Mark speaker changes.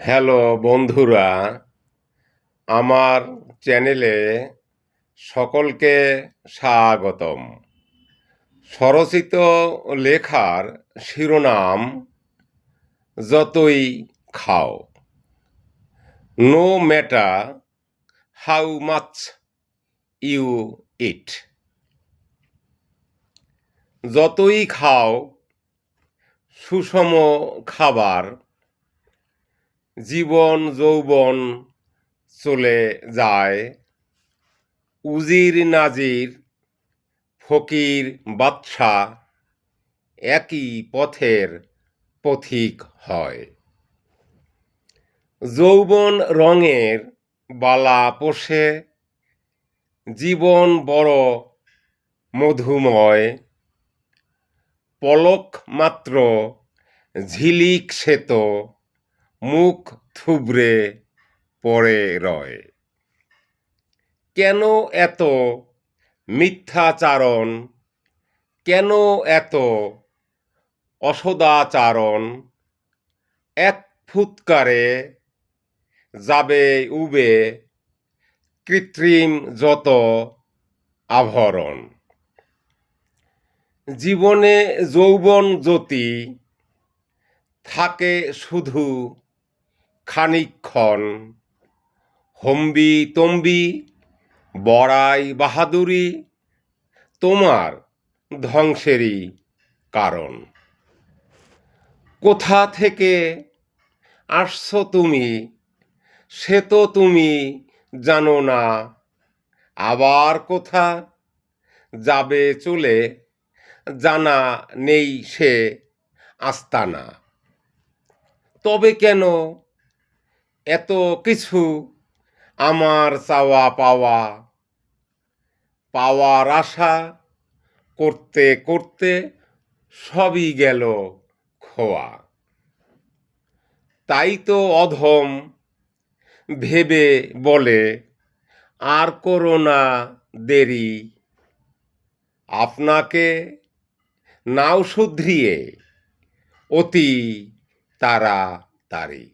Speaker 1: Hello বন্ধুরা, আমার চ্যানেলে সকলকে স্বাগতম। স্বরচিত লেখার শিরোনাম যতই খাও, no matter how much you eat. যতই খাও সুষম খাবার, জীবন যৌবন চলে যায়। উজির নাজির ফকির বাদশা একই পথের পথিক হয়। যৌবন রঙের বালা পোষে, জীবন বড় মধুময়। পলক মাত্র ঝিলিক শ্বেত, মুখ থুবড়ে পড়ে রয়। কেন এত মিথ্যাচারণ, কেন এত অসদাচারণ? এক ফুৎকারে যাবে উবে কৃত্রিম যত আভরণ। জীবনে যৌবন জ্যোতি থাকে শুধু খানিকক্ষণ। হম্বি তম্বি বড়াই বাহাদুরি তোমার ধ্বংসেরই কারণ। কোথা থেকে আসছো তুমি সে তো তুমি জানো না, আবার কোথা যাবে চলে জানা নেই সে আস্তানা। তবে কেন এত কিছু আমার চাওয়া পাওয়া, পাওয়ার আশা করতে করতে সবই গেল খোয়া। তাই তো অধম ভেবে বলে আর করো না দেরি, আপনাকে নাও শুধরিয়ে অতি তাড়াতাড়ি।